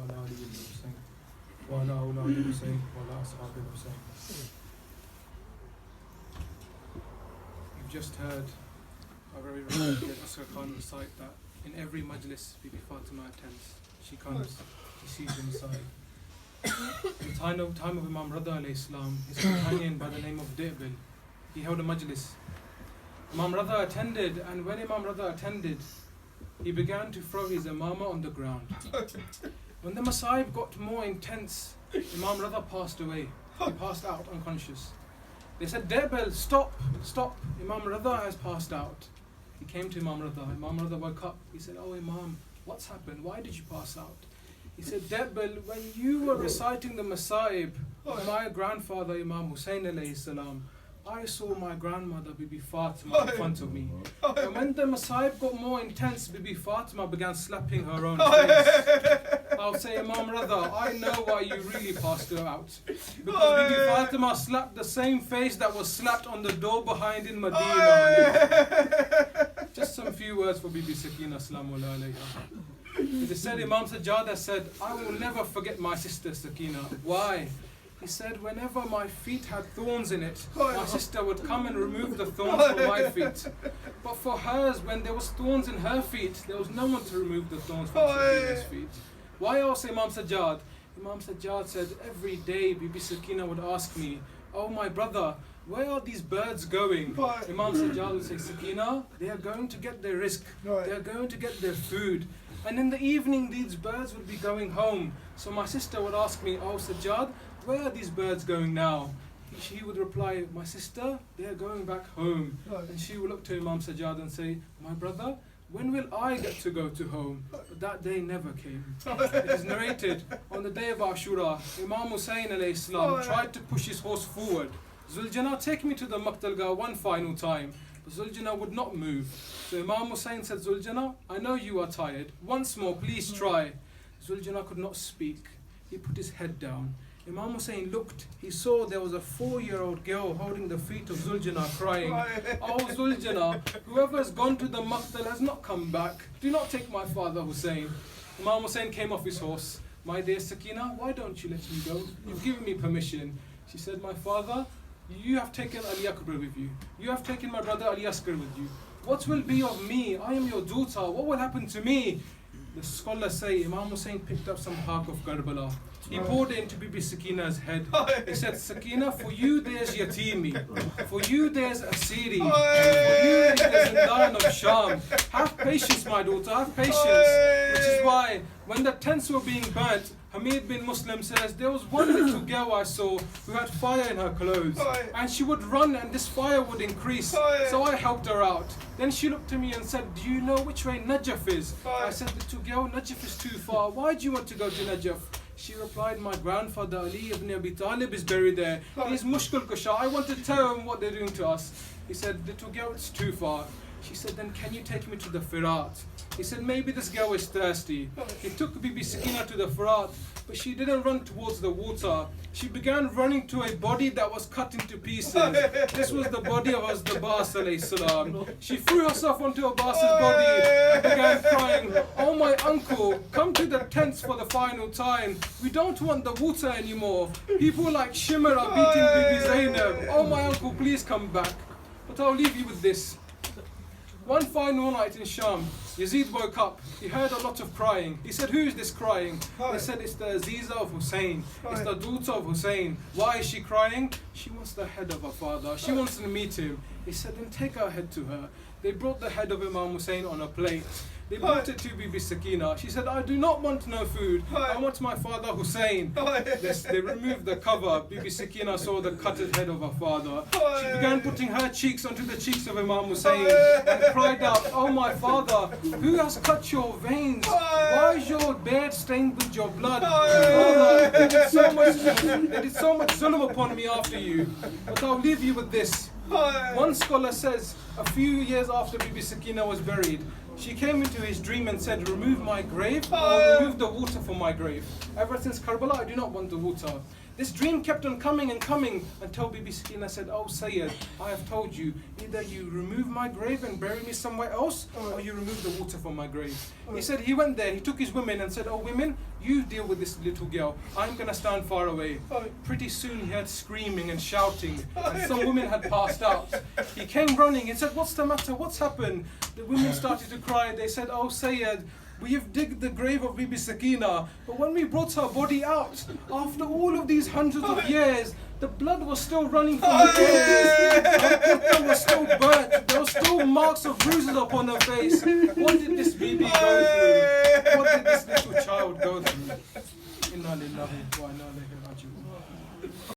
وعلى آل الحسين وعلى أولاد الحسين وعلى أصحاب الحسين. You've just heard a very respected Asghar Khan recite that in every majlis Bibi Fatima attends. She comes, she sees the Messiah. In the time of Imam Rida alayhi salam, his companion by the name of Debil, he held a majlis. Imam Rida attended, and when Imam Rida attended, he began to throw his imama on the ground. When the Messiah got more intense, Imam Rida passed away. He passed out unconscious. They said, Debil, stop, Imam Rida has passed out. He came to Imam Rida. Imam Rida woke up. He said, oh Imam, what's happened? Why did you pass out? He said, Debil, when you were reciting the Masa'ib of my grandfather Imam Hussein alayhi salam, I saw my grandmother Bibi Fatima in front of me. And when the Masa'ib got more intense, Bibi Fatima began slapping her own face. I'll say, Imam Rida, I know why you really passed her out. Because Bibi Fatima slapped the same face that was slapped on the door behind in Medina. Just some few words for Bibi Sakina Salamu alayha. It is said Imam Sajjad said, I will never forget my sister Sakina. Why? He said, whenever my feet had thorns in it, my sister would come and remove the thorns from my feet. But for hers, when there was thorns in her feet, there was no one to remove the thorns from Sakina's feet. Why else Imam Sajjad? Imam Sajjad said, every day Bibi Sakina would ask me, oh my brother, where are these birds going? Imam Sajjad would say, Sakina, they are going to get their rizq, they are going to get their food. And in the evening, these birds would be going home. So my sister would ask me, oh Sajjad, where are these birds going now? She would reply, my sister, they are going back home. And she would look to Imam Sajjad and say, my brother, when will I get to go to home? But that day never came. It is narrated on the day of Ashura, Imam Hussein alayhi salam tried to push his horse forward. Zuljana, take me to the Maqtalgah one final time. But Zuljana would not move. So Imam Hussein said, Zuljana, I know you are tired. Once more, please try. Zuljana could not speak. He put his head down. Imam Hussein looked. He saw there was a 4-year-old girl holding the feet of Zuljana crying, oh Zuljana, whoever has gone to the Maqtal has not come back. Do not take my father Hussein. Imam Hussein came off his horse. My dear Sakina, why don't you let me go? You've given me permission. She said, my father, you have taken Ali Akbar with you. You have taken my brother Ali Asghar with you. What will be of me? I am your daughter. What will happen to me? The scholars say Imam Hussein picked up some haq of Karbala. He poured it into Bibi Sakina's head. He said, Sakina, for you there's Yatimi. For you there's Asiri. For you there's Zindan of Sham. Have patience, my daughter, have patience. Which is why, when the tents were being burnt, Hamid bin Muslim says, there was one little girl I saw who had fire in her clothes. And she would run and this fire would increase. So I helped her out. Then she looked at me and said, do you know which way Najaf is? I said, little girl, Najaf is too far. Why do you want to go to Najaf? She replied, my grandfather Ali ibn Abi Talib is buried there. He's Mushkil Kusha. I want to tell him what they're doing to us. He said, little girl, it's too far. She said, then can you take me to the Firat? He said, maybe this girl is thirsty. He took Bibi Sakina to the Firat, but she didn't run towards the water. She began running to a body that was cut into pieces. This was the body of Hazrat Abbas alayhi salam. She threw herself onto Abbas's body and began crying, oh my uncle, come to the tents for the final time. We don't want the water anymore. People like Shimmer are beating Bibi Zainab. Oh my uncle, please come back. But I'll leave you with this. One final night in Sham, Yazid woke up. He heard a lot of crying. He said, who is this crying? They said, it's the Aziza of Hussein. It's the daughter of Hussein. Why is she crying? She wants the head of her father. She wants to meet him. He said, then take her head to her. They brought the head of Imam Hussein on a plate. They brought it to Bibi Sakina. She said, I do not want no food. I want my father Hussein. They removed the cover. Bibi Sakina saw the cutted head of her father. She began putting her cheeks onto the cheeks of Imam Hussein and cried out, oh my father, who has cut your veins? Why is your beard stained with your blood? Father, they did so much zulm upon me after you. But I'll leave you with this. One scholar says, a few years after Bibi Sakina was buried, She came into his dream and said, remove my grave or remove the water from my grave. Ever since Karbala, I do not want the water. This dream kept on coming and coming until Bibi Sakina said, oh Sayyid, I have told you, either you remove my grave and bury me somewhere else, or you remove the water from my grave. He said he went there, he took his women and said, oh women, you deal with this little girl. I'm going to stand far away. Pretty soon he heard screaming and shouting, and some women had passed out. He came running and said, what's the matter? What's happened? The women started to cry. They said, oh Sayyid, we have digged the grave of Bibi Sakina, but when we brought her body out, after all of these hundreds of years, the blood was still running from her ears. Her kurta was still burnt. There were still marks of bruises upon her face. What did this Bibi go through? What did this little child go through? Inna lillahi wa inna ilayhi raji'un.